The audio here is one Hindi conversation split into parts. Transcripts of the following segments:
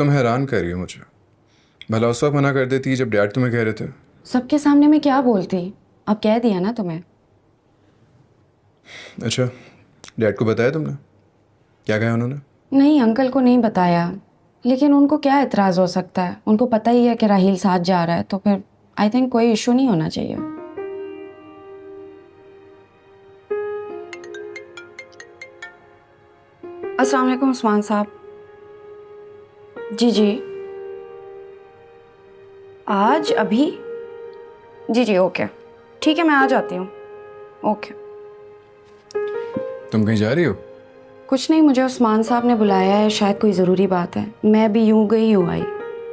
तुम हैरान कर रही हो मुझे। भला उस वक्त मना कर देती जब डैड तुम्हें कह रहे थे। सबके सामने मैं क्या बोलती? अब कह दिया ना तुम्हें। अच्छा, डैड को बताया तुमने? क्या कहा उन्होंने? नहीं, अंकल को नहीं बताया। लेकिन उनको क्या एतराज़ हो सकता है? उनको पता ही है कि राहील साथ जा रहा है, तो फिर आई थिंक कोई इशू नहीं होना चाहिए। अस्सलाम वालेकुम उस्मान साहब। जी जी। आज अभी? जी जी, ओके। ठीक है, मैं आ जाती हूँ। ओके। तुम कहीं जा रही हो? कुछ नहीं, मुझे उस्मान साहब ने बुलाया है, शायद कोई ज़रूरी बात है। मैं भी यूं गई यूं आई।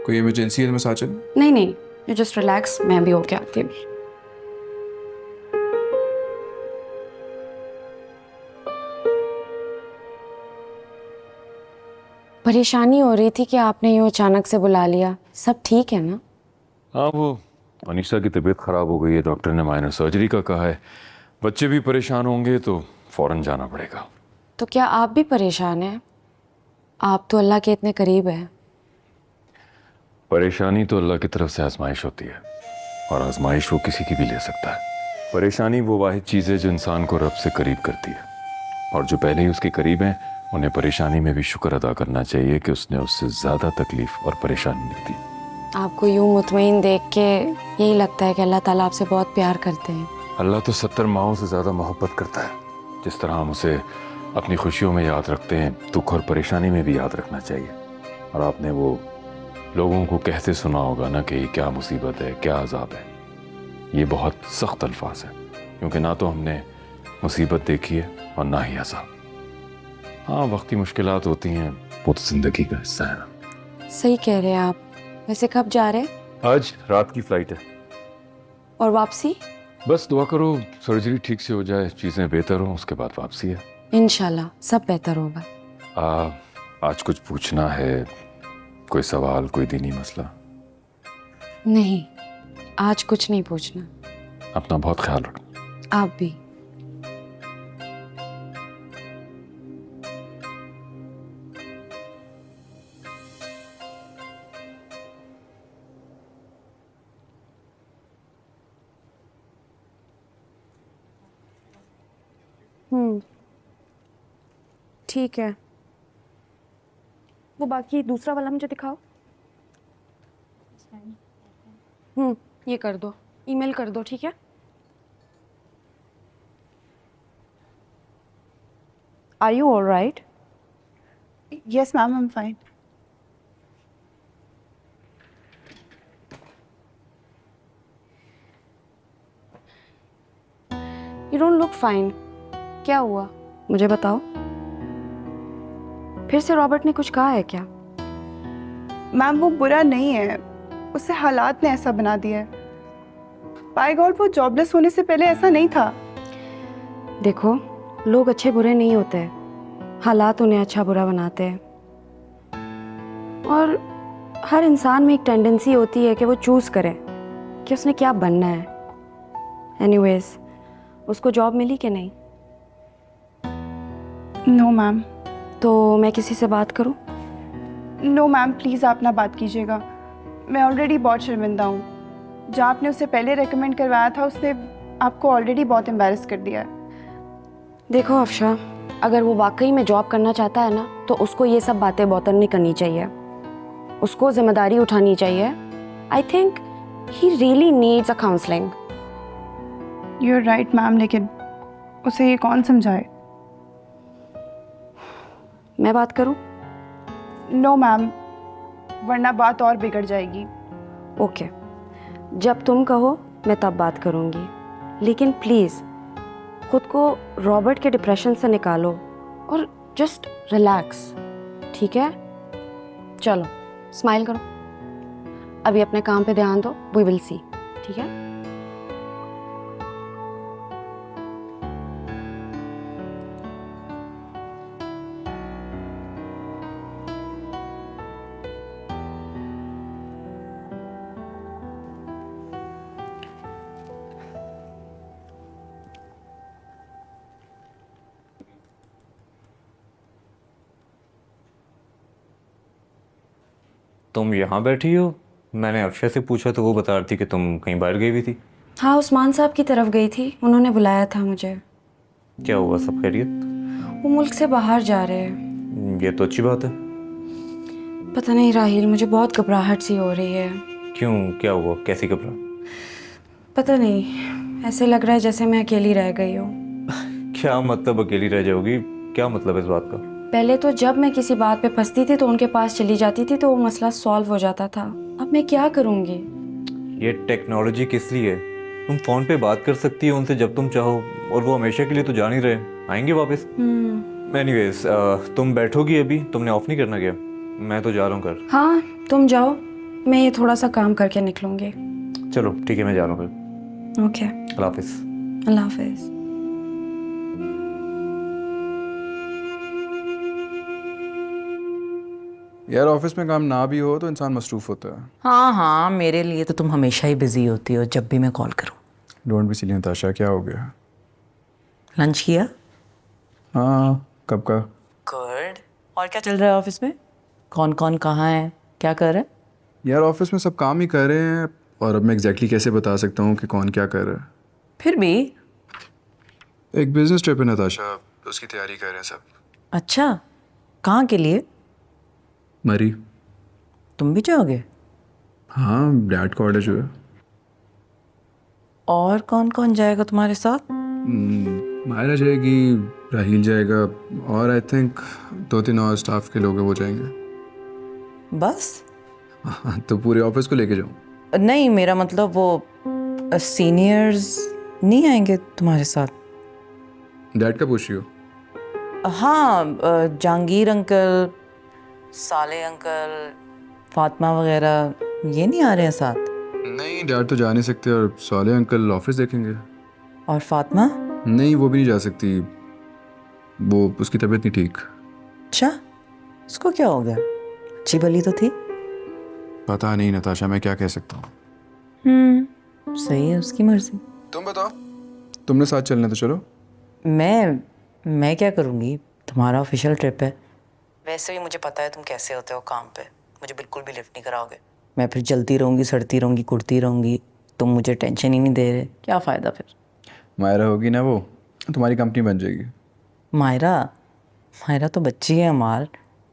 कोई इमरजेंसी है तो मैं साथ चलूं? नहीं नहीं, यू जस्ट रिलैक्स, मैं भी होके आती हूँ। परेशानी हो रही थी कि आपने यूं अचानक से बुला लिया। सब ठीक है ना? हाँ, वो अनीशा की तबीयत ख़राब हो गई है, डॉक्टर ने माइनर सर्जरी का कहा है। बच्चे भी परेशान होंगे तो फ़ौरन जाना पड़ेगा। तो क्या आप भी परेशान हैं? आप तो अल्लाह के इतने करीब हैं। परेशानी तो अल्लाह की तरफ से आजमाइश होती है, और आजमाइश वो किसी की भी ले सकता है। परेशानी वो वाहिद चीज़ है जो इंसान को रब से करीब करती है, और जो पहले ही उसके करीब हैं उन्हें परेशानी में भी शुक्र अदा करना चाहिए कि उसने उससे ज़्यादा तकलीफ़ और परेशानी नहीं दी। आपको यूं मुतमईन देख के यही लगता है कि अल्लाह ताला आपसे बहुत प्यार करते हैं। अल्लाह तो 70 माओं से ज़्यादा मोहब्बत करता है। जिस तरह हम उसे अपनी खुशियों में याद रखते हैं, दुख और परेशानी में भी याद रखना चाहिए। और आपने वो लोगों को कहते सुना होगा ना कि क्या मुसीबत है, क्या अजाब है। ये बहुत सख्त अल्फाज है, क्योंकि ना तो हमने मुसीबत देखी है और ना ही अजाब। हाँ, वक्ती मुश्किलात होती हैं, वो तो ज़िंदगी का हिस्सा है ना। सही कह रहे हैं आप। वैसे कब जा रहे हैं? आज रात की फ़्लाइट है। और वापसी? बस दुआ करो सर्जरी ठीक से हो जाए, चीज़ें बेहतर हों, उसके बाद वापसी है। इंशाल्लाह सब बेहतर होगा। आज कुछ पूछना है? कोई सवाल, कोई दीनी मसला? नहीं, आज कुछ नहीं पूछना। अपना बहुत ख्याल रखना। आप भी। ठीक है। वो बाकी दूसरा वाला मुझे दिखाओ। ये कर दो, ईमेल कर दो, ठीक है? Are you all right? Yes, ma'am, I'm fine. You don't look fine. क्या हुआ, मुझे बताओ। फिर से रॉबर्ट ने कुछ कहा है क्या? मैम वो बुरा नहीं है, उससे हालात ने ऐसा बना दिया है। बाय गॉड, वो जॉबलेस होने से पहले ऐसा नहीं था। देखो, लोग अच्छे बुरे नहीं होते, हालात उन्हें अच्छा बुरा बनाते हैं। और हर इंसान में एक टेंडेंसी होती है कि वो चूज करे कि उसने क्या बनना है। एनीवेज, उसको जॉब मिली कि नहीं? No ma'am. तो मैं किसी से बात करूं? नो मैम, प्लीज़ आप ना बात कीजिएगा। मैं ऑलरेडी बहुत शर्मिंदा हूँ। जहाँ आपने उसे पहले रेकमेंड करवाया था, उसने आपको ऑलरेडी बहुत एम्बैरस कर दिया है। देखो अफशा, अगर वो वाकई में जॉब करना चाहता है ना, तो उसको ये सब बातें बॉतन नहीं करनी चाहिए। उसको जिम्मेदारी उठानी चाहिए। I think he really needs a counselling. You are right ma'am, लेकिन उसे ये कौन समझाए? मैं बात करूं? नो मैम, वरना बात और बिगड़ जाएगी। ओके, जब तुम कहो मैं तब बात करूंगी। लेकिन प्लीज़ खुद को रॉबर्ट के डिप्रेशन से निकालो और जस्ट रिलैक्स, ठीक है? चलो स्माइल करो। अभी अपने काम पे ध्यान दो, वी विल सी, ठीक है? तुम यहाँ बैठी हो? मैंने अक्षय से पूछा तो वो बता रही थी कि तुम कहीं बाहर गई हुई थी। हाँ, उस्मान साहब की तरफ गई थी, उन्होंने बुलाया था मुझे। क्या हुआ, सब खैरियत? वो मुल्क से बाहर जा रहे हैं। ये तो अच्छी बात है। पता नहीं राहिल, मुझे बहुत घबराहट सी हो रही है। क्यों, क्या हुआ, कैसी घबरा? पता नहीं, ऐसे लग रहा है जैसे मैं अकेली रह गई हूँ। क्या मतलब अकेली रह जाओगी? क्या मतलब इस बात का? पहले तो जब मैं किसी बात पे फंसती थी तो उनके पास चली जाती थी तो वो मसला सॉल्व हो जाता था। अब मैं क्या करूँगी? ये टेक्नोलॉजी किस लिए है? तुम फ़ोन पे बात कर सकती हो उनसे जब तुम चाहो, और वो हमेशा के लिए तो जान ही रहे, आएंगे वापस। एनीवेज, तुम बैठोगी अभी? तुमने ऑफ नहीं करना क्या? मैं तो जा रहा हूँ घर। हाँ, तुम जाओ, मैं ये थोड़ा सा काम करके निकलूँगी। चलो ठीक है, मैं जा रहा हूँ घर। ओके, अल्लाह हाफिज़। अल्लाह हाफिज़। यार ऑफिस में काम ना भी हो तो इंसान मसरूफ़ होता है। हाँ हाँ, मेरे लिए तो तुम हमेशा ही बिजी होती हो जब भी मैं कॉल करूँ। डोंट बी सिली नताशा, क्या हो गया? लंच किया? हाँ, कब का? गुड। और क्या चल रहा है ऑफिस में? कौन कौन कहाँ है, क्या कर रहा है? यार ऑफिस में सब काम ही कर रहे हैं, और अब मैं एग्जैक्टली कैसे बता सकता हूँ कि कौन क्या कर रहा है? फिर भी। एक बिजनेस ट्रिप है नताशा, उसकी तैयारी कर रहे हैं सब। अच्छा, कहाँ के लिए? मरी। तुम भी जाओगे? हाँ, डैड का ऑर्डर जो है। और कौन कौन जाएगा तुम्हारे साथ? मायरा जाएगी, राहील जाएगा, और आई थिंक 2-3 और स्टाफ के लोग हैं वो जाएंगे। बस? हाँ, तो पूरे ऑफिस को लेके जाऊँ? नहीं, मेरा मतलब वो सीनियर्स नहीं आएंगे तुम्हारे साथ? डैड का पूछ रही हो? हाँ, जहांगीर अंकल, साले अंकल, फातिमा वगैरह, ये नहीं आ रहे हैं साथ? नहीं, डैड तो जा नहीं सकते, और साले अंकल ऑफिस देखेंगे। और फातिमा? नहीं, वो भी नहीं जा सकती, वो उसकी तबीयत नहीं ठीक। अच्छा, उसको क्या हो गया? अच्छी भली तो थी। पता नहीं नताशा, मैं क्या कह सकता हूँ। सही है, उसकी मर्जी। तुम बताओ, तुमने साथ चलना तो चलो। मैं क्या करूँगी? तुम्हारा ऑफिशियल ट्रिप है। वैसे भी मुझे पता है तुम कैसे होते हो काम पे, मुझे बिल्कुल भी लिफ्ट नहीं कराओगे। मैं फिर जलती रहूँगी, सड़ती रहूँगी, कुड़ती रहूँगी, तुम मुझे टेंशन ही नहीं दे रहे, क्या फ़ायदा फिर? मायरा होगी ना, वो तुम्हारी कंपनी बन जाएगी। मायरा तो बच्ची है अमार,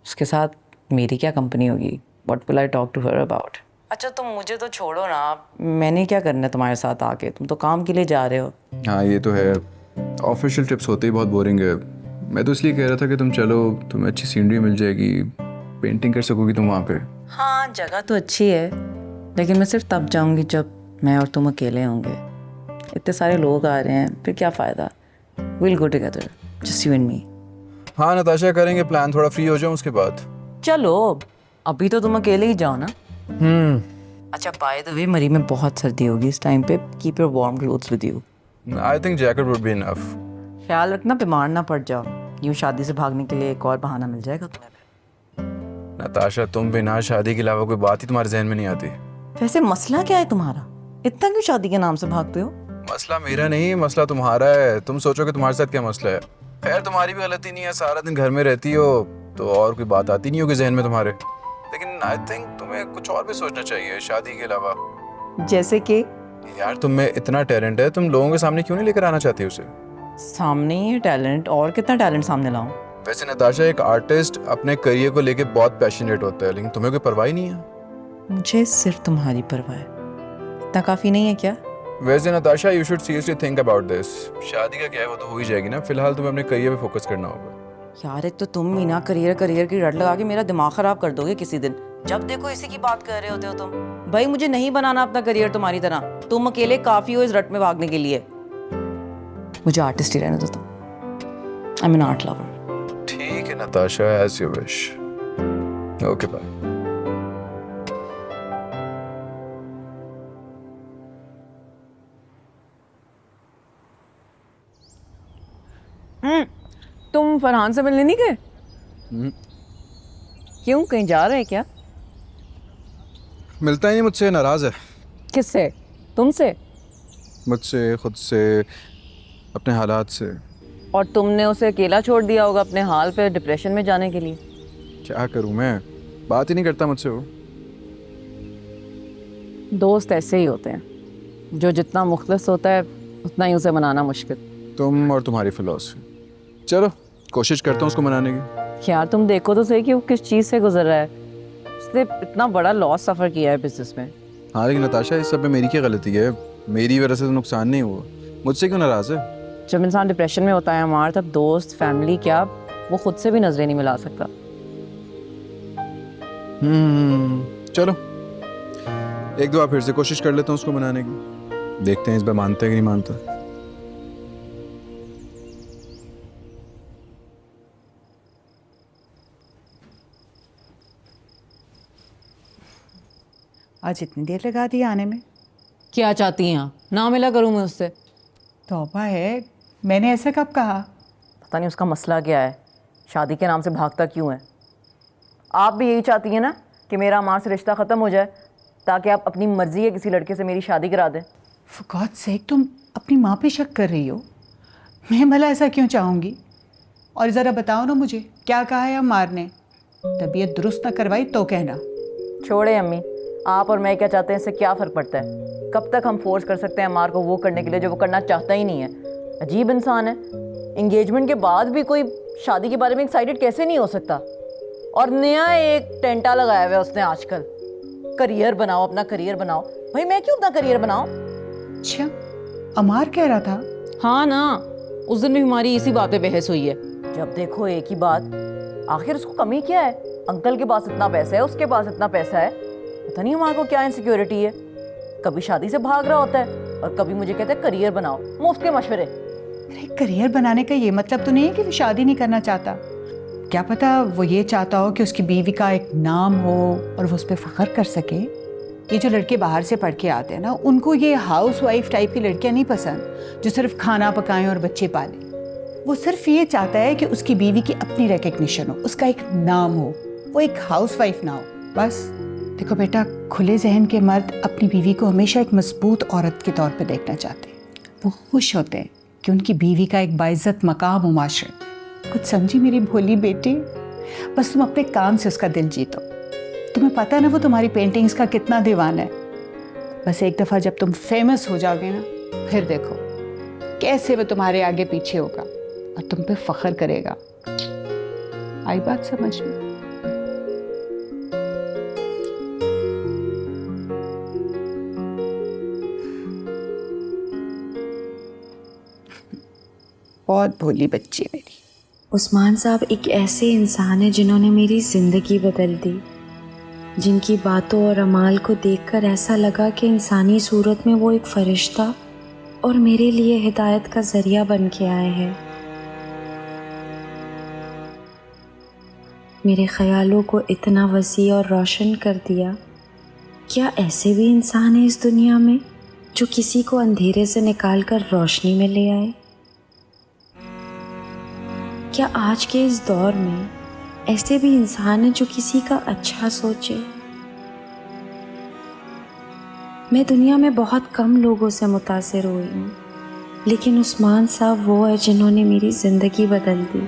उसके साथ मेरी क्या कंपनी होगी? What will I talk to her about? अच्छा, तुम मुझे तो छोड़ो ना, मैंने क्या करना है तुम्हारे साथ आके? तुम तो काम के लिए जा रहे हो। हाँ, ये तो है, ऑफिशियल ट्रिप्स होते ही बहुत बोरिंग है। मैं तो इसलिए कह रहा था कि तुम चलो, तुम्हें अच्छी सीनरी मिल जाएगी, पेंटिंग कर सकोगी तुम वहाँ पे। हाँ, जगह तो अच्छी है, लेकिन मैं सिर्फ तब जाऊँगी जब मैं और तुम अकेले होंगे। इतने सारे लोग आ रहे हैं, फिर क्या फ़ायदा? Will go together, just you and me. हाँ नताशा, करेंगे प्लान, थोड़ा फ्री हो जाऊँ उसके बाद। चलो, अभी तो तुम अकेले ही जाओ ना। अच्छा, बाय द वे, मरी में बहुत सर्दी होगी इस टाइम पे, keep your warm clothes with you. I think jacket would be enough. ख्याल रखना बीमार ना पड़ जाओ, यूँ शादी से भागने के लिए एक और बहाना मिल जाएगा तुम्हें। नताशा, तुम बिना शादी के अलावा कोई बात ही तुम्हारे जहन में नहीं आती। वैसे मसला क्या है तुम्हारा? इतना क्यों शादी के नाम से भागते हो? मसला मेरा नहीं, मसला तुम्हारा है। तुम सोचो कि तुम्हारे साथ क्या मसला है। खैर, तुम्हारी भी गलती नहीं है, सारा दिन घर में रहती हो तो और कोई बात आती नहीं होगी जहन में तुम्हारे। लेकिन आई थिंक तुम्हें कुछ और भी सोचना चाहिए शादी के अलावा। जैसे कि? यार, तुम में इतना टैलेंट है, तुम लोगों के सामने क्यों नहीं लेकर आना चाहती उसे? सामने ही है टैलेंट, और कितना टैलेंट सामने लाऊं? वैसे नताशा, एक आर्टिस्ट अपने करियर को लेके बहुत पैशनेट होता है, लेकिन तुम्हें कोई परवाह ही नहीं है। मुझे सिर्फ तुम्हारी परवाह है, इतना काफी नहीं है क्या? वैसे Natasha, you should seriously think about this. शादी का क्या है, वो तो हो ही जाएगी ना। फिलहाल तुम्हें अपने करियर पे फोकस करना होगा। यार, एक तो तुम ही ना करियर की रट लगा के मेरा दिमाग खराब कर दोगे किसी दिन। जब देखो इसी की बात कर रहे होते हो तुम। भाई, मुझे नहीं बनाना अपना करियर तुम्हारी तरह, तुम अकेले काफी हो इस रट में भागने के लिए। मुझे आर्टिस्ट ही रहने दो तुम। I am an art lover. ठीक है Natasha, as you wish. Okay, bye. तुम फरहान से मिलने नहीं गए? क्यों, कहीं जा रहे हैं क्या? मिलता ही नहीं मुझसे, नाराज है। किससे? तुमसे? मुझसे, खुद से, अपने हालात से। और तुमने उसे अकेला छोड़ दिया होगा अपने हाल पे डिप्रेशन में जाने के लिए। क्या करूं मैं, बात ही नहीं करता मुझसे वो। दोस्त ऐसे ही होते हैं, जो जितना मुखलिस होता है उतना ही उसे मनाना मुश्किल। तुम और तुम्हारी फिलॉसफी। चलो कोशिश करता हूँ उसको मनाने की। यार तुम देखो तो सही कि वो किस चीज़ से गुजर रहा है। उसने इतना बड़ा लॉस सफ़र किया है बिजनेस में। हाँ लेकिन नताशा इस सब में मेरी क्या गलती है? मेरी वजह से तो नुकसान नहीं हुआ, मुझसे क्यों नाराज़ है? जब इंसान डिप्रेशन में होता है हमार, तब दोस्त फैमिली क्या, वो खुद से भी नजरें नहीं मिला सकता। चलो एक दो बार फिर से कोशिश कर लेता हूँ उसको मनाने की, देखते हैं इस बार मानता है कि नहीं मानता। आज इतनी देर लगा दी आने में? क्या चाहती हैं आप? ना मिला करूँ मैं उससे? तौबा है, मैंने ऐसा कब कहा? पता नहीं उसका मसला क्या है, शादी के नाम से भागता क्यों है। आप भी यही चाहती हैं ना कि मेरा माँ से रिश्ता ख़त्म हो जाए, ताकि आप अपनी मर्ज़ी के किसी लड़के से मेरी शादी करा दें। For God's sake, तुम अपनी माँ पे शक कर रही हो? मैं भला ऐसा क्यों चाहूँगी? और ज़रा बताओ ना मुझे, क्या कहा है अम्मार ने? तबीयत दुरुस्त ना करवाई तो कहना। छोड़े अम्मी, आप और मैं क्या चाहते हैं इससे क्या फ़र्क पड़ता है? कब तक हम फोर्स कर सकते हैं अम्मार को वो करने के लिए जो वो करना चाहता ही नहीं है? अजीब इंसान है। इंगेजमेंट के बाद भी कोई शादी के बारे में एक्साइटेड कैसे नहीं हो सकता? और नया एक टेंटा लगाया हुआ है उसने आजकल, करियर बनाओ, अपना करियर बनाओ। भाई मैं क्यों अपना करियर बनाऊं? अच्छा, अम्मार कह रहा था? हाँ ना, उस दिन भी हमारी इसी बात पे बहस हुई है। जब देखो एक ही बात, आखिर उसको कमी क्या है? अंकल के पास इतना पैसा है, उसके पास इतना पैसा है, पता नहीं हमारे को क्या इनसिक्योरिटी है। कभी शादी से भाग रहा होता है और कभी मुझे कहता है करियर बनाओ, मुफ्त के मशवरे। अरे करियर बनाने का ये मतलब तो नहीं है कि वो शादी नहीं करना चाहता। क्या पता वो ये चाहता हो कि उसकी बीवी का एक नाम हो और वो उस पर फ़ख्र कर सके। ये जो लड़के बाहर से पढ़ के आते हैं ना, उनको ये हाउस वाइफ टाइप की लड़कियां नहीं पसंद जो सिर्फ खाना पकाएं और बच्चे पालें। वो सिर्फ ये चाहता है कि उसकी बीवी की अपनी रिकग्निशन हो, उसका एक नाम हो, वो एक हाउस वाइफ ना हो, बस। देखो बेटा, खुले जहन के मर्द अपनी बीवी को हमेशा एक मजबूत औरत के तौर पे देखना चाहते हैं। वो खुश होते हैं कि उनकी बीवी का एक बाइज्जत मकाम हो माशरे। कुछ समझी मेरी भोली बेटी? बस तुम अपने काम से उसका दिल जीतो। तुम्हें पता है ना वो तुम्हारी पेंटिंग्स का कितना दीवाना है। बस एक दफ़ा जब तुम फेमस हो जाओगे ना, फिर देखो कैसे वो तुम्हारे आगे पीछे होगा और तुम पे फख्र करेगा। आई बात समझ में? बहुत भोली बच्ची है मेरी। उस्मान साहब एक ऐसे इंसान है जिन्होंने मेरी ज़िंदगी बदल दी, जिनकी बातों और अमाल को देखकर ऐसा लगा कि इंसानी सूरत में वो एक फ़रिश्ता और मेरे लिए हिदायत का ज़रिया बन के आए हैं। मेरे ख़यालों को इतना वसी और रोशन कर दिया। क्या ऐसे भी इंसान हैं इस दुनिया में जो किसी को अंधेरे से निकाल कर रोशनी में ले आए? क्या आज के इस दौर में ऐसे भी इंसान हैं जो किसी का अच्छा सोचे? मैं दुनिया में बहुत कम लोगों से मुतासिर हुई हूँ, लेकिन उस्मान साहब वो है जिन्होंने मेरी ज़िंदगी बदल दी।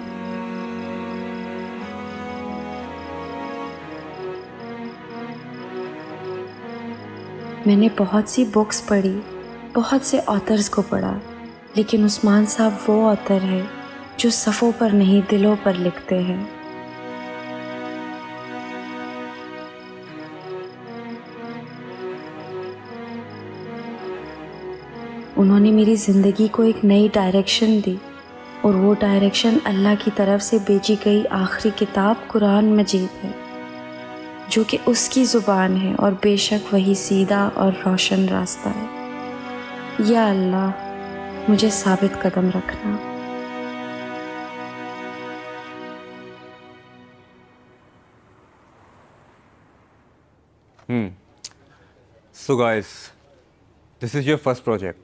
मैंने बहुत सी बुक्स पढ़ी, बहुत से ऑथर्स को पढ़ा, लेकिन उस्मान साहब वो ऑथर है जो सफ़ों पर नहीं दिलों पर लिखते हैं। उन्होंने मेरी ज़िंदगी को एक नई डायरेक्शन दी, और वो डायरेक्शन अल्लाह की तरफ से भेजी गई आखिरी किताब कुरान मजीद है, जो कि उसकी ज़ुबान है और बेशक वही सीधा और रोशन रास्ता है। या अल्लाह, मुझे साबित कदम रखना। So guys, this is your first project.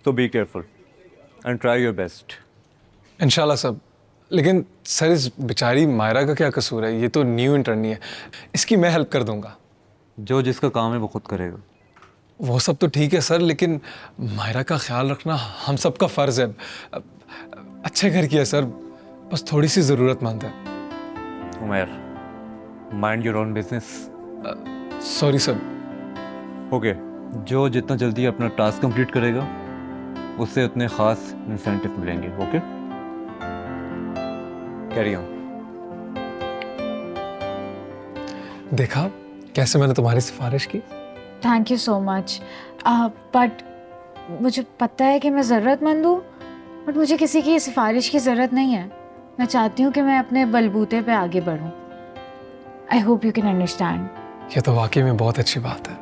So be careful and try your best. इंशाल्लाह सब। लेकिन सर इस बेचारी मायरा का क्या कसूर है? ये तो न्यू इंटर्नी है, इसकी मैं हेल्प कर दूंगा। जो जिसका काम है वो खुद करेगा। वो सब तो ठीक है सर, लेकिन मायरा का ख्याल रखना हम सब का फ़र्ज़ है। अच्छे घर की है सर, बस थोड़ी सी ज़रूरतमंद है। Umar, mind your own business. Sorry sir. Okay, जो जितना जल्दी अपना टास्क कंप्लीट करेगा उससे उतने ख़ास इंसेंटिव मिलेंगे। Okay, carry on. देखा कैसे मैंने तुम्हारी सिफारिश की? Thank you so much, but मुझे पता है कि मैं ज़रूरतमंद हूँ, बट मुझे किसी की सिफारिश की ज़रूरत नहीं है। मैं चाहती हूँ कि मैं अपने बलबूते पे आगे बढ़ूँ। I hope you can understand. ये तो वाकई में बहुत अच्छी बात है।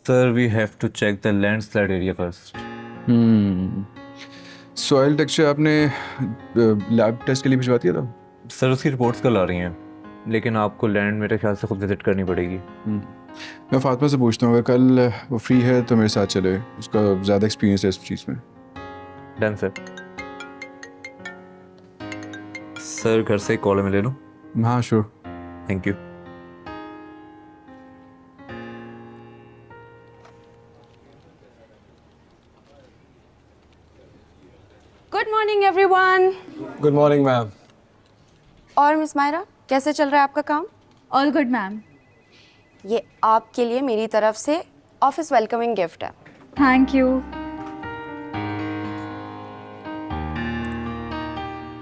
Sir, we have to check the landslide area first. Soil texture आपने लैब टेस्ट के लिए भिजवा दिया था? सर, उसकी रिपोर्ट्स कल आ रही हैं, लेकिन आपको लैंड मेरे ख्याल से खुद विजिट करनी पड़ेगी। मैं फातिमा से पूछता हूँ, अगर कल वो फ्री है तो मेरे साथ चले, उसका ज़्यादा एक्सपीरियंस है इस चीज़ में। Done sir. सर, घर से कॉल में ले लो। हाँ sure. Thank you. Good morning everyone. Good morning ma'am. और मिस मायरा, कैसे चल रहा है आपका काम? All good ma'am. ये आपके लिए मेरी तरफ से ऑफिस वेलकमिंग गिफ्ट है। Thank you.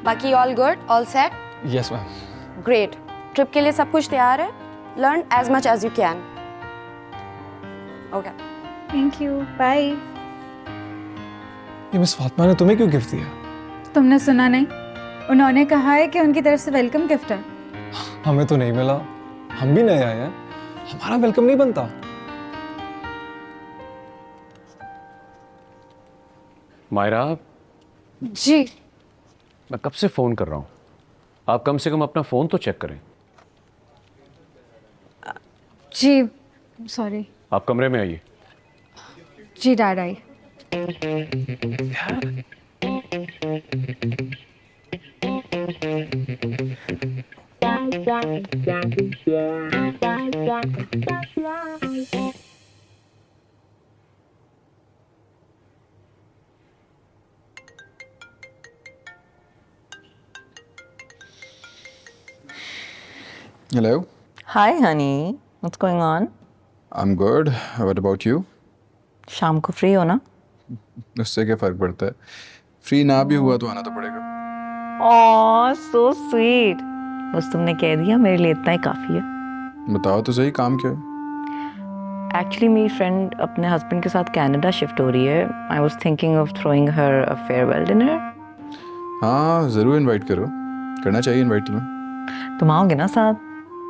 बाकी all good, all set? Yes ma'am. Great. Trip के लिए सब कुछ तैयार है? Learn as much as you can. Okay, thank you, bye. ये मिस फातिमा ने तुम्हें क्यों गिफ्ट दिया? तुमने सुना नहीं? उन्होंने कहा है कि उनकी तरफ से वेलकम गिफ्ट है। हमें तो नहीं मिला, हम भी नए आए हैं, हमारा वेलकम नहीं बनता। मायरा, जी मैं कब से फ़ोन कर रहा हूँ, आप कम से कम अपना फ़ोन तो चेक करें। जी, सॉरी। आप कमरे में आइए। जी डैड, आई। Hello, hi honey, what's going on? I'm good. What about you? शाम को फ्री हो ना? उससे क्या फ़र्क पड़ता है, फ्री ना भी हुआ तो आना तो पड़ेगा। ओह सो स्वीट। बस तुमने कह दिया, मेरे लिए इतना ही काफ़ी है। बताओ तो सही, काम क्या है? एक्चुअली मेरी फ्रेंड अपने हस्बैंड के साथ कनाडा शिफ्ट हो रही है। I was thinking of throwing her a farewell dinner. हाँ ज़रूर इनवाइट करो, करना चाहिए इनवाइट तुम्हें। तुम आओगे ना साथ?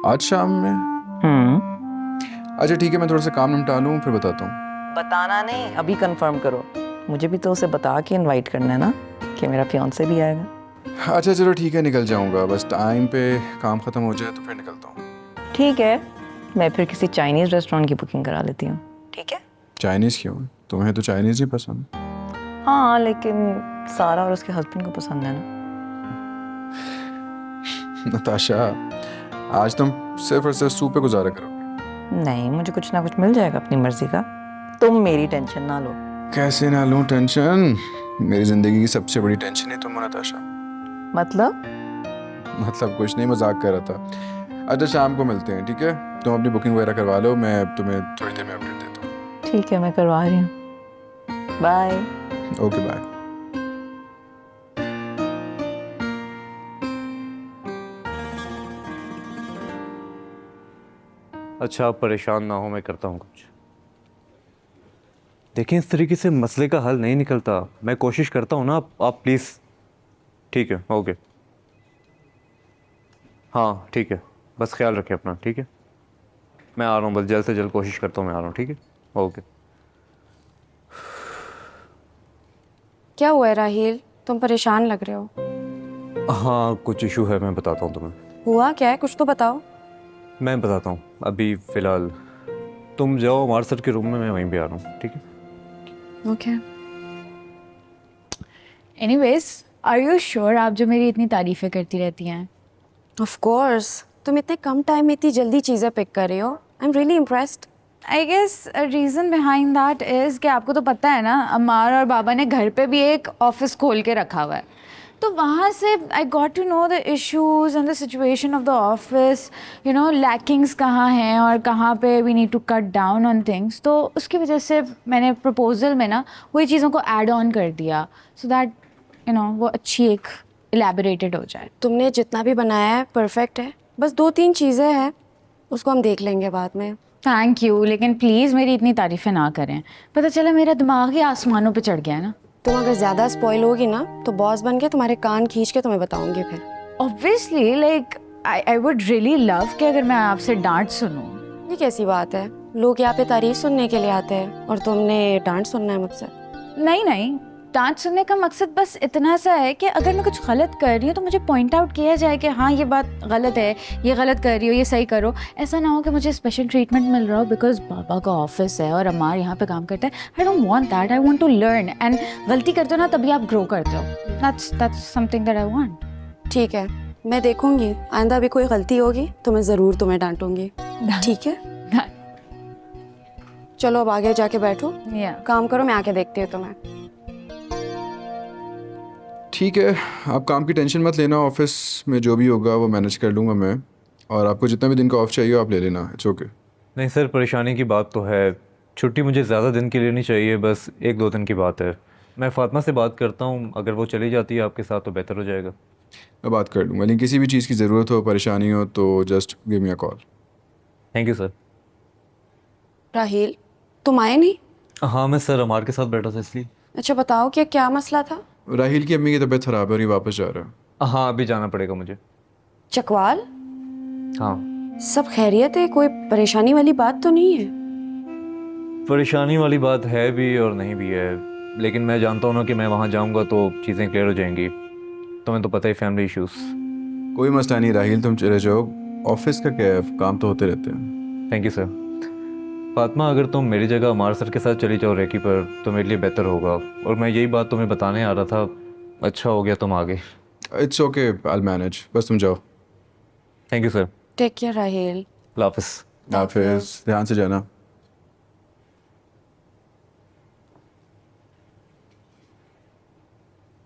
आज शाम में? अच्छा ठीक है, मैं थोड़ा सा काम निपटा लूँ फिर बताता हूँ। बताना नहीं, अभी कंफर्म करो। मुझे भी तो उसे बता के इनवाइट करना है ना कि मेरा फियांसे भी आएगा। अच्छा चलो ठीक है, निकल जाऊँगा, बस टाइम पे काम ख़त्म हो जाए तो फिर निकलता हूँ। ठीक है, मैं फिर किसी चाइनीज़ रेस्टोरेंट की बुकिंग करा लेती हूँ। ठीक है? चाइनीज़ क्यों? तुम्हें तो चाइनीज़ ही पसंद। हाँ, लेकिन सारा और उसके हस्बैंड को पसंद है ना। नताशा, आज तुम सिर्फ और सिर्फ सूप पे गुजारा करोगे। नहीं, मुझे कुछ ना कुछ मिल जाएगा अपनी मर्जी का। तुम मेरी टेंशन ना लो। कैसे ना लूँ टेंशन, मेरी ज़िंदगी की सबसे बड़ी टेंशन है तुम हो नताशा। मतलब कुछ नहीं, मजाक कर रहा था। अच्छा शाम को मिलते हैं, ठीक है? तुम अपनी बुकिंग वगैरह करवा लो, मैं तुम्हें थोड़ी देर में अपडेट देता हूँ। ठीक है, मैं करवा रही हूँ। बाय। Okay bye. अच्छा, आप परेशान ना हो, मैं करता हूँ कुछ। देखें, इस तरीके से मसले का हल नहीं निकलता। मैं कोशिश करता हूँ ना, आप प्लीज़। ठीक है, ओके। हाँ ठीक है, बस ख्याल रखें अपना। ठीक है, मैं आ रहा हूँ, बस जल्द से जल्द कोशिश करता हूँ, मैं आ रहा हूँ। ठीक है, ओके। क्या हुआ है राहील, तुम परेशान लग रहे हो? हाँ कुछ इशू है, मैं बताता हूँ तुम्हें। हुआ क्या है, कुछ तो बताओ। मैं बताता हूँ, अभी फ़िलहाल तुम जाओ अमार सर के रूम में, मैं वहीं पे आ रहा हूँ। ठीक है? Okay. Anyways, are you sure आप जो मेरी इतनी तारीफ़ें करती रहती हैं? ऑफ कोर्स, तुम इतने कम टाइम में इतनी जल्दी चीज़ें पिक कर रहे हो। I am really impressed. I guess reason behind that is कि आपको तो पता है ना, अम्मार और बाबा ने घर पे भी एक ऑफिस खोल के रखा हुआ है। तो वहाँ से I got to know the issues and the situation of the office, you know lackings कहाँ हैं और कहाँ पे we need to cut down on things. तो उसकी वजह से मैंने प्रपोजल में ना वही चीज़ों को ऐड ऑन कर दिया सो दैट यू नो वो अच्छी एक एलैबोरेटेड हो जाए. तुमने जितना भी बनाया है परफेक्ट है, बस 2-3 चीज़ें हैं उसको हम देख लेंगे बाद में. थैंक यू, लेकिन प्लीज़ मेरी इतनी तारीफ़ें ना करें. पता चला मेरा दिमाग ही आसमानों पे चढ़ गया है ना. तुम अगर ज़्यादा स्पॉइल होगी ना तो बॉस बन के तुम्हारे कान खींच के तुम्हें बताऊंगी फिर. Obviously like I would really love कि अगर मैं आपसे डांट सुनूं. ये कैसी बात है? लोग यहाँ पे तारीफ सुनने के लिए आते हैं और तुमने डांट सुनना है मुझसे? नहीं नहीं, डांट सुनने का मकसद बस इतना सा है कि अगर मैं कुछ गलत कर रही हूँ तो मुझे पॉइंट आउट किया जाए कि हाँ ये बात गलत है, ये गलत कर रही हो, ये सही करो. ऐसा ना हो कि मुझे स्पेशल ट्रीटमेंट मिल रहा हो बिकॉज पापा का ऑफिस है और अम्मार यहाँ पे काम करते हैं. I don't want that. I want to learn and गलती करते हो ना तभी आप ग्रो करते हो. That's something that I want. ठीक है, मैं देखूंगी. आइंदा भी कोई गलती होगी तो मैं ज़रूर तुम्हें डांटूंगी. ठीक है, चलो अब आगे जाके बैठो, काम करो, मैं आके देखती हूँ तुम्हें. ठीक है, आप काम की टेंशन मत लेना. ऑफिस में जो भी होगा वो मैनेज कर लूँगा मैं, और आपको जितना भी दिन का ऑफ चाहिए आप ले लेना. It's okay. नहीं सर, परेशानी की बात तो है. छुट्टी मुझे ज़्यादा दिन के लिए नहीं चाहिए, बस 1-2 दिन की बात है. मैं फातिमा से बात करता हूँ, अगर वो चली जाती है आपके साथ तो बेहतर हो जाएगा. मैं बात कर लूँगा, लेकिन किसी भी चीज़ की ज़रूरत हो, परेशानी हो तो just give me a call. Thank you sir. Raheel, तुम आए नहीं? हाँ मैं सर अमार के साथ बैठा था इसलिए. अच्छा बताओ कि क्या मसला था? राहील की अम्मी की तबीयत ख़राब है और ये वापस जा रहा है. हाँ अभी जाना पड़ेगा मुझे. चकवाल, हाँ सब खैरियत है? कोई परेशानी वाली बात तो नहीं है? परेशानी वाली बात है भी और नहीं भी है, लेकिन मैं जानता हूँ ना कि मैं वहाँ जाऊँगा तो चीज़ें क्लियर हो जाएंगी. तुम्हें तो पता ही फैमिली इश्यूज़. कोई मसला नहीं राहील, तुम चले जाओ. ऑफिस का क्या है, काम तो होते रहते हैं. Thank you sir. फातिमा अगर तुम मेरी जगह अमार सर के साथ चली जाओ रेकी पर तो मेरे लिए बेहतर होगा, और मैं यही बात तुम्हें बताने आ रहा था. अच्छा हो गया तुम आ गए. It's okay, I will manage. बस तुम जाओ. Thank you sir. Take care Raheel. हाफिज़. हाफिज़, ध्यान से जाना.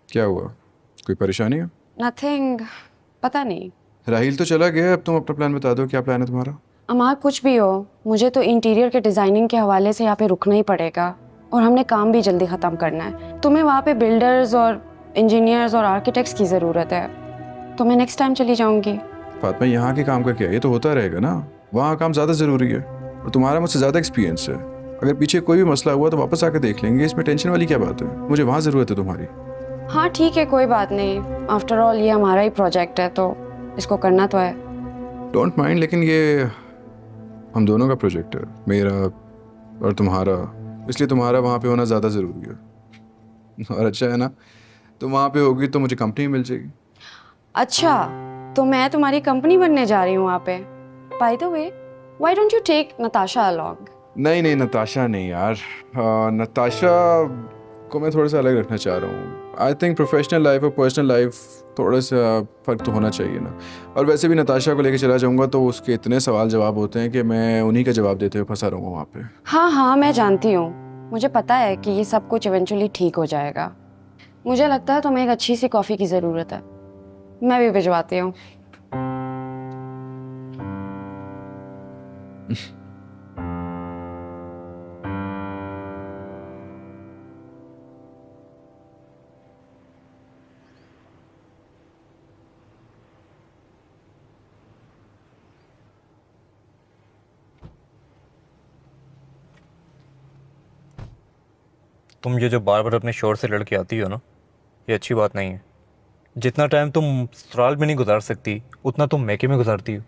क्या हुआ, कोई परेशानी है? नथिंग, पता नहीं. राहील तो चला गया, अब तुम अपना प्लान बता दो. क्या प्लान है तुम्हारा? अमार कुछ भी हो, मुझे तो इंटीरियर के डिज़ाइनिंग के हवाले से यहाँ पे रुकना ही पड़ेगा और हमने काम भी जल्दी ख़त्म करना है. तुम्हें वहाँ पे बिल्डर्स और इंजीनियर्स और आर्किटेक्ट्स की ज़रूरत है, तो मैं नेक्स्ट टाइम चली जाऊँगी. फातिमा यहाँ के काम का क्या है, ये तो होता रहेगा ना. वहाँ काम ज़्यादा ज़रूरी है और तुम्हारा मुझसे ज़्यादा एक्सपीरियंस है. अगर पीछे कोई भी मसला हुआ तो वापस आकर देख लेंगे. इसमें टेंशन वाली क्या बात है? मुझे वहाँ ज़रूरत है तुम्हारी. हाँ ठीक है, कोई बात नहीं. आफ्टर ऑल ये हमारा ही प्रोजेक्ट है तो इसको करना तो है. डोंट माइंड, लेकिन ये हम दोनों का प्रोजेक्ट है, मेरा और तुम्हारा, इसलिए तुम्हारा वहाँ पे होना ज़्यादा ज़रूरी है. और अच्छा है ना, तुम वहाँ पे होगी तो मुझे कंपनी मिल जाएगी. अच्छा, तो मैं तुम्हारी कंपनी बनने जा रही हूँ वहाँ पे. By the way, why don't you take Natasha along? नहीं नहीं, नताशा नहीं यार. नताशा को मैं थोड़ा सा अलग रखना चाह रहा हूँ. आई थिंक प्रोफेशनल लाइफ और पर्सनल लाइफ थोड़ा सा फ़र्क तो होना चाहिए ना. और वैसे भी नताशा को लेके चला जाऊँगा तो उसके इतने सवाल जवाब होते हैं कि मैं उन्हीं का जवाब देते हुए फंसा रहूँगा वहाँ पे. हाँ हाँ मैं जानती हूँ, मुझे पता है कि ये सब कुछ इवेंचुअली ठीक हो जाएगा. मुझे लगता है तुम्हें एक अच्छी सी कॉफ़ी की ज़रूरत है. मैं भी भिजवाती हूँ. तुम ये जो बार बार अपने शोर से लड़के आती हो ना, ये अच्छी बात नहीं है. जितना टाइम तुम ससुराल में नहीं गुजार सकती उतना तुम मैके में गुजारती हो.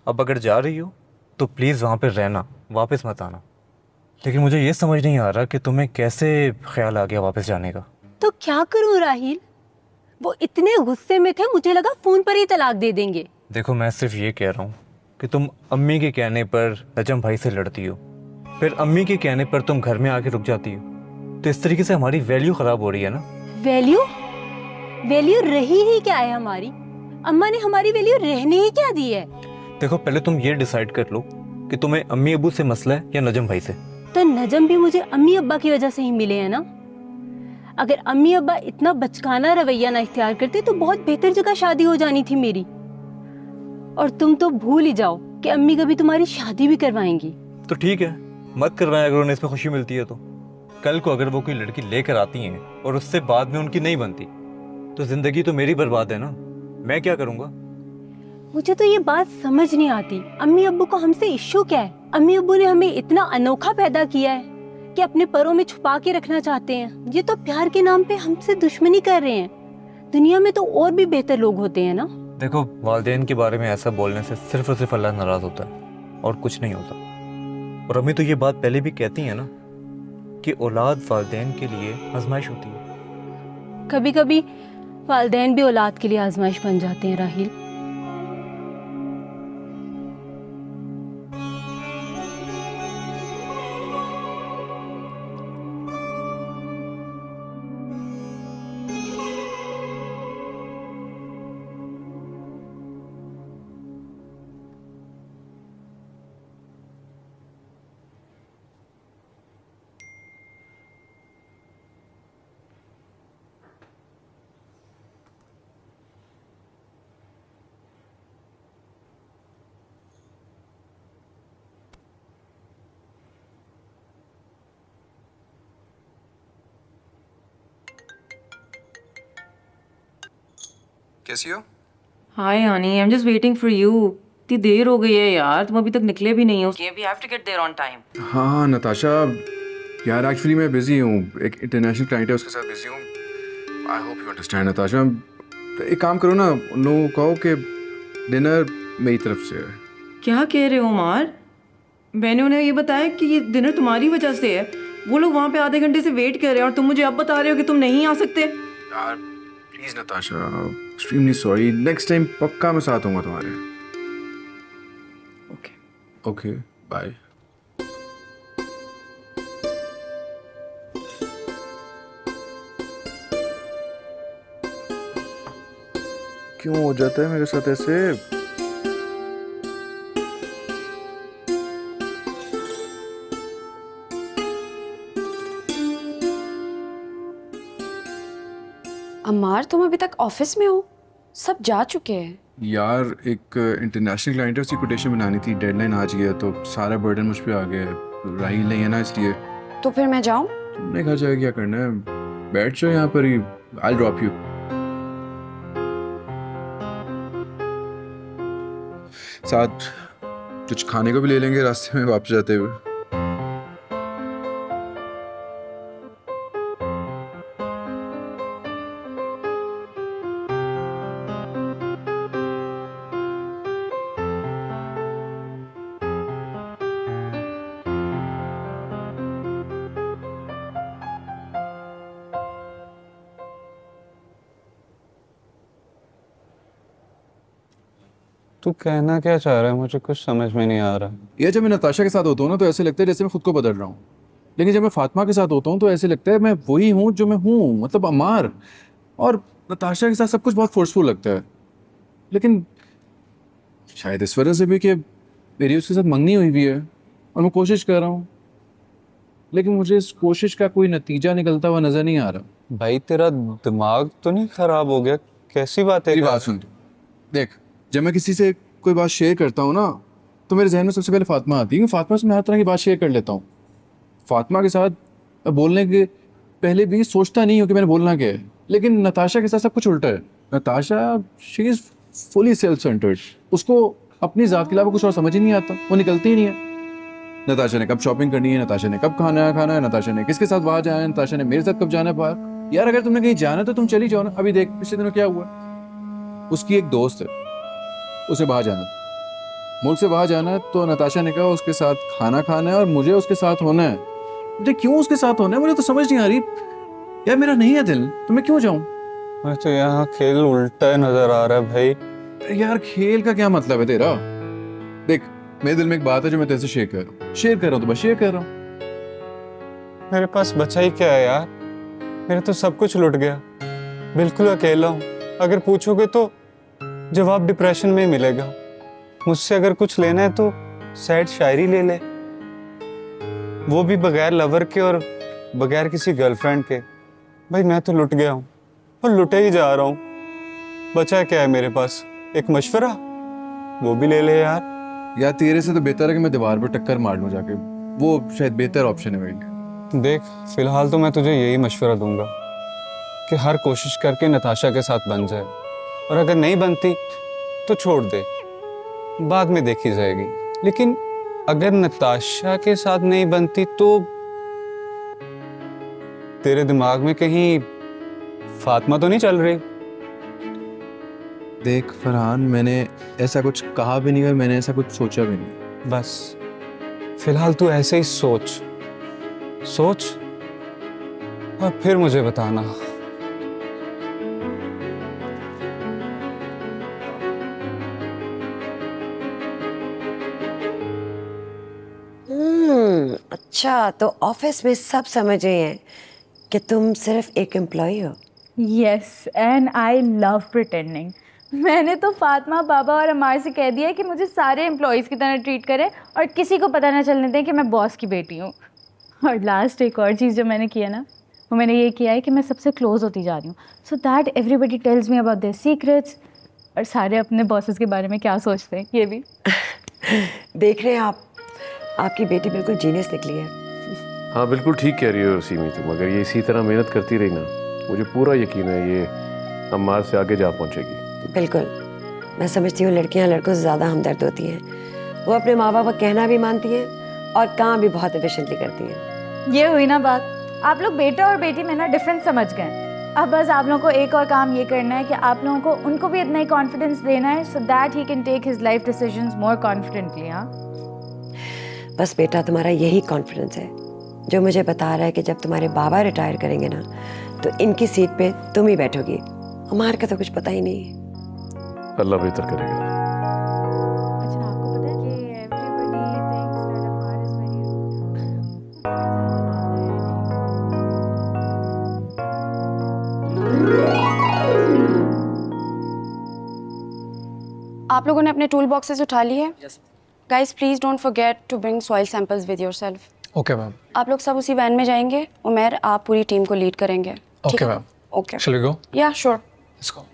अब अगर जा रही हो तो प्लीज़ वहाँ पे रहना, वापस मत आना. लेकिन मुझे ये समझ नहीं आ रहा कि तुम्हें कैसे ख्याल आ गया वापस जाने का. तो क्या करूं राहील, वो इतने गुस्से में थे मुझे लगा फ़ोन पर ही तलाक दे देंगे. देखो मैं सिर्फ ये कह रहा हूँ कि तुम अम्मी के कहने पर नजम भाई से लड़ती हो, फिर अम्मी के कहने पर तुम घर में आके रुक जाती हो. तो इस तरीके से हमारी वैल्यू ख़राब हो रही है ना. वैल्यू रही ही क्या है हमारी? अम्मा ने हमारी वैल्यू रहने ही क्या दी है? देखो पहले तुम ये डिसाइड कर लो कि तुम्हें अम्मी अबू से मसला है या नजम भाई से. तो नजम भी मुझे अम्मी अब्बा की वजह से ही मिले हैं ना. अगर अम्मी अब्बा इतना बचकाना रवैया ना इख्तियार करते तो बहुत बेहतर जगह शादी हो जानी थी मेरी। और तुम तो भूल ही जाओ कि अम्मी कभी तुम्हारी शादी भी करवाएंगी। तो ठीक है, मत करवाएं अगर उन्हें इसमें खुशी मिलती है तो। कल को अगर वो कोई लड़की लेकर आती हैं और उससे बाद में उनकी नहीं बनती तो जिंदगी तो मेरी बर्बाद है ना। मैं क्या करूँगा? मुझे तो ये बात समझ नहीं आती, अम्मी अब्बू को हमसे इश्यू क्या है? अम्मी अब्बू ने हमें इतना अनोखा पैदा किया है कि अपने परों में छुपा के रखना चाहते हैं। ये तो प्यार के नाम पे हमसे दुश्मनी कर रहे हैं। दुनिया में तो और भी बेहतर लोग होते हैं ना। देखो, वालिदैन के बारे में ऐसा बोलने से सिर्फ और सिर्फ अल्लाह नाराज होता है और कुछ नहीं होता। और अम्मी तो ये बात पहले भी कहती हैं ना कि औलाद वालिदैन के लिए आजमाइश होती है। कभी कभी वालिदैन भी औलाद के लिए आजमाइश बन जाते हैं राहिल। कैसी हो? Hi honey, I am just waiting for you. इतनी देर हो गई है यार, तुम अभी तक निकले भी नहीं हो। We have to get there on time. हाँ नताशा, यार एक्चुअली मैं बिजी हूँ, एक इंटरनेशनल क्लाइंट है उसके साथ बिजी हूँ। आई होप यू अंडरस्टैंड नताशा। एक काम करो ना, उन लोगों को कहो कि डिनर मेरी तरफ से है। क्या कह रहे हो उमर? मैंने उन्हें ये बताया कि ये डिनर तुम्हारी वजह से है। वो लोग वहाँ पे आधे घंटे से वेट कर रहे हैं और तुम मुझे अब बता रहे हो कि तुम नहीं आ सकते। यार please Natasha, extremely sorry. Next time पक्का मैं साथ होऊंगा तुम्हारे। Okay bye. क्यों हो जाता है मेरे साथ ऐसे? अम्मार, तुम अभी तक ऑफिस में हो? सब जा चुके हैं। यार एक इंटरनेशनल क्लाइंट है, उसकी कोटेशन बनानी थी, डेडलाइन आज गया तो सारा बर्डन मुझ पे आ गया है। राहिल नहीं है ना इसलिए। तो फिर मैं जाऊं? तुमने कहा जाए क्या करना है, बैठ जाओ यहाँ पर ही। आई ड्रॉप यू। साथ कुछ खाने को भी ले लेंगे रास्ते में वापस जाते हुए। तू कहना क्या चाह रहा है? मुझे कुछ समझ में नहीं आ रहा। ये जब मैं नताशा के साथ होता हूँ ना तो ऐसे लगता है जैसे मैं खुद को बदल रहा हूँ, लेकिन जब मैं फातिमा के साथ होता हूँ तो ऐसे लगता है मैं वही हूँ जो मैं हूँ, मतलब अम्मार। और नताशा के साथ सब कुछ बहुत फोर्सफुल लगता है, लेकिन शायद इस वजह से भी कि मेरी उसके साथ मंगनी हुई भी है और मैं कोशिश कर रहा हूँ, लेकिन मुझे इस कोशिश का कोई नतीजा निकलता हुआ नजर नहीं आ रहा। भाई तेरा दिमाग तो नहीं खराब हो गया? कैसी बात है? मेरी बात सुन, देख जब मैं किसी से कोई बात शेयर करता हूँ ना तो मेरे जहन में सबसे पहले फातिमा आती है। फातिमा से मैं हर तरह की बात शेयर कर लेता हूँ। फातिमा के साथ बोलने के पहले भी सोचता नहीं हूँ कि मैंने बोलना क्या है, लेकिन नताशा के साथ सब कुछ उल्टा है। Natasha she is fully self centred, उसको अपनी ज़ात के अलावा कुछ और समझ ही नहीं आता, वो निकलती ही नहीं है। नताशा ने कब शॉपिंग करनी है, नताशा ने कब खाना है, नताशा ने किसके साथ बाहर जाना है, नताशा ने मेरे साथ कब जाना है बाहर। यार अगर तुमने कहीं जाना है तो तुम चली जाओ ना। अभी देख पिछले दिनों क्या हुआ, उसकी एक दोस्त है, उसे बाहर जाना था, मुल्क से बाहर जाना है, तो नताशा ने कहा उसके साथ खाना खाना है और मुझे उसके साथ होना है। मुझे क्यों उसके साथ होना है मुझे तो समझ नहीं आ रही यार। मेरा नहीं है दिल तो मैं क्यों जाऊं? मुझे तो यहाँ खेल उल्टा नजर आ रहा है भाई। यार खेल का क्या मतलब है तेरा? देख मेरे दिल में एक बात है जो मैं तेरे से शेयर कर रहा हूँ, तो बस शेयर कर रहा हूँ। मेरे पास बचा ही क्या है यार? मेरा तो सब कुछ लुट गया, बिल्कुल अकेला हूँ। अगर पूछोगे तो जवाब डिप्रेशन में ही मिलेगा। मुझसे अगर कुछ लेना है तो सैड शायरी ले ले, वो भी बगैर लवर के और बगैर किसी गर्लफ्रेंड के। भाई मैं तो लुट गया हूँ और लुटे ही जा रहा हूँ। बचा क्या है मेरे पास? एक मशवरा, वो भी ले ले यार। या तेरे से तो बेहतर है कि मैं दीवार पर टक्कर मार लूं जाके, वो शायद बेहतर ऑप्शन है मेरे लिए। देख, फिलहाल तो मैं तुझे यही मशवरा दूंगा कि हर कोशिश करके नताशा के साथ बन जाए, और अगर नहीं बनती तो छोड़ दे, बाद में देखी जाएगी। लेकिन अगर नताशा के साथ नहीं बनती तो तेरे दिमाग में कहीं फातिमा तो नहीं चल रही? देख फरहान, मैंने ऐसा कुछ कहा भी नहीं और मैंने ऐसा कुछ सोचा भी नहीं। बस फिलहाल तू ऐसे ही सोच सोच और फिर मुझे बताना। अच्छा, तो ऑफिस में सब समझ गए हैं कि तुम सिर्फ एक एम्प्लॉय हो। Yes, and I love pretending. मैंने तो फातिमा, बाबा और अमार से कह दिया है कि मुझे सारे एम्प्लॉयज़ की तरह ट्रीट करें और किसी को पता ना चलने दें कि मैं बॉस की बेटी हूँ। और लास्ट एक और चीज़ जो मैंने किया ना, वो मैंने ये किया है कि मैं सबसे क्लोज होती जा रही हूँ, so that everybody tells me about their secrets, और सारे अपने बॉसेस के बारे में क्या सोचते हैं ये भी। देख रहे हैं आप, आपकी बेटी बिल्कुल जीनियस निकली है। हाँ बिल्कुल ठीक कह रही हो सीमी तुम। अगर ये इसी तरह मेहनत करती रही ना, मुझे पूरा यकीन है ये अम्मार से आगे जा पहुंचेगी। बिल्कुल, मैं समझती हूँ लड़कियाँ लड़कों से ज़्यादा हमदर्द होती हैं। वो अपने माँ बाप का कहना भी मानती हैं और काम भी बहुत एफिशिएंटली करती हैं। ये हुई ना बात, आप लोग बेटा और बेटी में ना डिफरेंस समझ गए। अब बस आप लोगों को एक और काम ये करना है कि आप लोगों को उनको भी इतना ही कॉन्फिडेंस देना है so that he can take his life decisions more confidently. हाँ, बस बेटा, तुम्हारा यही कॉन्फिडेंस है जो मुझे बता रहा है कि जब तुम्हारे बाबा रिटायर करेंगे ना, तो इनकी सीट पे तुम ही बैठोगी। हमारे का तो कुछ पता ही नहीं। अल्लाह बेहतर करेगा। अच्छा आपको पता है कि everybody thinks that Amar is very आप लोगों ने अपने टूल बॉक्सेस उठा लिए? Guys please don't forget to bring soil samples with yourself. Okay ma'am. आप लोग सब उसी वैन में जाएंगे। उमेर, आप पूरी टीम को लीड करेंगे। ठीक ओके है? Ma'am. Okay, shall we go? Yeah sure. Let's go.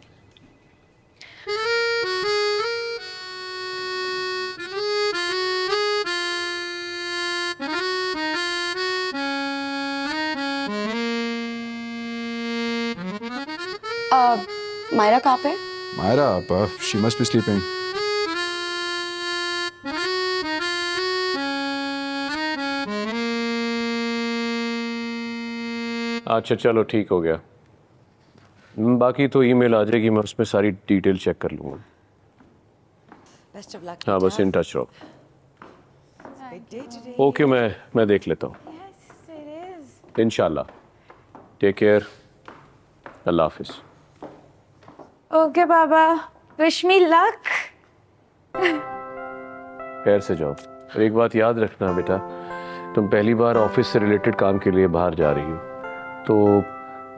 Myra कहाँ पे? Myra, she must be sleeping. अच्छा चलो ठीक हो गया। बाकी तो ईमेल आ जाएगी, मैं उसमें सारी डिटेल चेक कर लूँगा। Best of luck. हाँ बस इन टच रहो। ओके, मैं देख लेता हूँ। इंशाल्लाह। Take care. अल्लाह हाफिज़। ओके बाबा, विश मी लक। खैर से जाओ। और एक बात याद रखना बेटा, तुम पहली बार ऑफिस से रिलेटेड काम के लिए बाहर जा रही हो, तो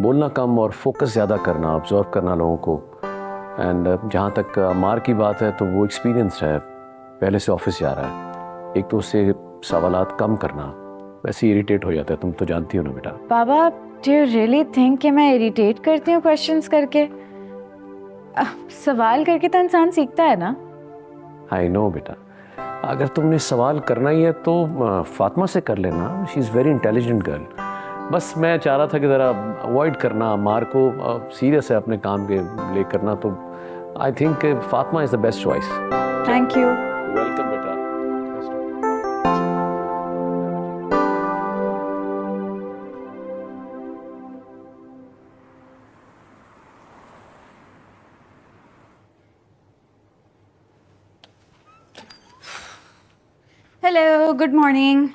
बोलना कम और फोकस ज़्यादा करना, ऑब्जर्व करना लोगों को। एंड जहाँ तक मार की बात है, तो वो एक्सपीरियंस है, पहले से ऑफिस जा रहा है, एक तो उससे सवालात कम करना, वैसे इरिटेट हो जाता है, तुम तो जानती हो ना बेटा। बाबा, डू यू रियली थिंक कि मैं इरिटेट करती हूँ क्वेश्चंस करके? सवाल करके तो इंसान सीखता है ना। आई नो बेटा, अगर तुमने सवाल करना ही है तो फातिमा से कर लेना, she is very intelligent girl. बस मैं चाह रहा था कि ज़रा अवॉइड करना, मार को सीरियस है अपने काम के ले करना, तो I think Fatima is the best choice. Thank you. Welcome बेटा। Hello, good morning.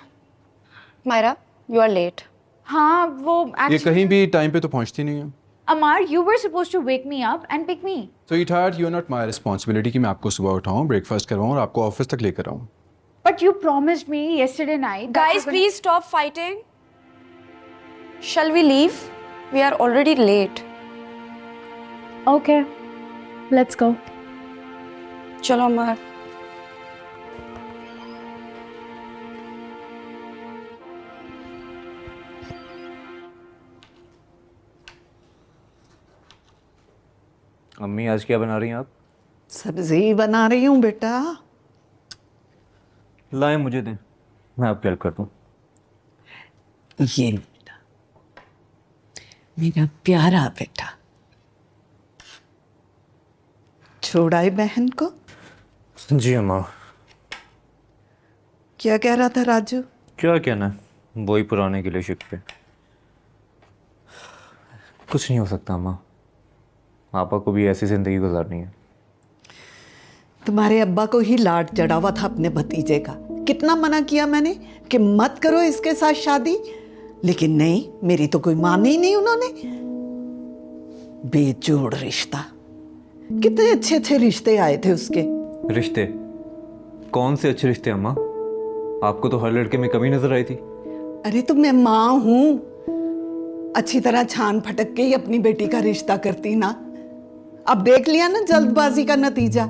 Myra, you are late. हाँ, वो ये एक्चुअली कहीं भी टाइम पे तो पहुंचती नहीं है। Amar, you were supposed to wake me up and pick me. Sweetheart, you are not my responsibility कि मैं आपको सुबह उठाऊं, ब्रेकफास्ट करवाऊं और आपको ऑफिस तक लेकर आऊं। But you promised me yesterday night that Guys, please stop fighting. Shall we leave? We are already late. Okay, let's go. चलो अमर। अम्मी आज क्या बना रही हैं आप? सब्जी बना रही हूँ बेटा। लाएं मुझे दें, मैं आपकी हेल्प कर दूँ। ये बेटा, मेरा प्यारा बेटा। छोड़ाए बहन को। जी अम्मा। क्या कह रहा था राजू? क्या कहना, वही पुराने गिले शिकवे। कुछ नहीं हो सकता अम्मा, आपा को भी ऐसी जिंदगी गुजारनी है। तुम्हारे अब्बा को ही लाड चढ़ा हुआ था अपने भतीजे का। कितना मना किया मैंने कि मत करो इसके साथ शादी, लेकिन नहीं, मेरी तो कोई मानी ही नहीं उन्होंने। बेजोड़ रिश्ता। कितने अच्छे अच्छे रिश्ते आए थे उसके। रिश्ते? कौन से अच्छे रिश्ते अम्मा? आपको तो हर लड़के में कमी नजर आई थी। अरे तो मैं माँ हूं, अच्छी तरह छान फटक के ही अपनी बेटी का रिश्ता करती ना। अब देख लिया ना जल्दबाजी का नतीजा।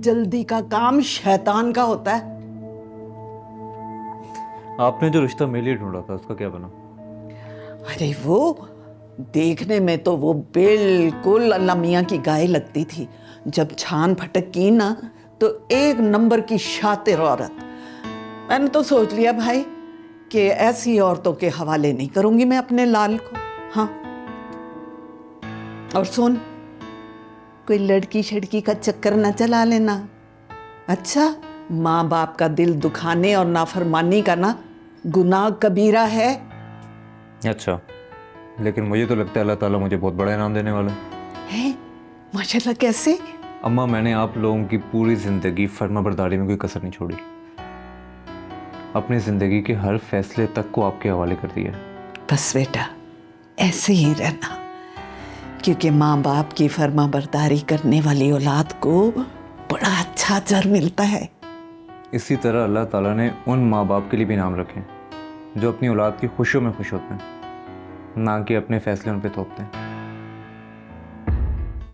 जल्दी का काम शैतान का होता है। आपने जो रिश्ता मेरे लिए ढूंढा था उसका क्या बना? अरे वो देखने में तो वो बिल्कुल अल्लाह मियाँ की गाय लगती थी। जब छान फटक की ना तो एक नंबर की शातिर औरत। मैंने तो सोच लिया भाई कि ऐसी औरतों के हवाले नहीं करूंगी मैं अपने लाल को। हाँ, और सुन, कोई लड़की शड़की का चक्कर न चला लेना। अच्छा, माँ बाप का दिल दुखाने और नाफरमानी का ना गुनाह कबीरा है। अच्छा, लेकिन मुझे तो लगता है अल्लाह ताला मुझे बहुत बड़ा इनाम देने वाला है। माशाल्लाह, कैसे? अम्मा, मैंने आप लोगों की पूरी जिंदगी फर्माबरदारी में कोई कसर नहीं छोड़ी। अपनी जिंदगी के हर फैसले तक को आपके हवाले कर दिया। बस बेटा, ऐसे ही रहना, क्योंकि माँ बाप की फर्माबरदारी करने वाली औलाद को बड़ा अच्छा अजर मिलता है। इसी तरह अल्लाह ताला ने उन माँ बाप के लिए भी इनाम रखे हैं जो अपनी औलाद की खुशियों में खुश होते हैं, ना कि अपने फैसले उन पे थोपते हैं।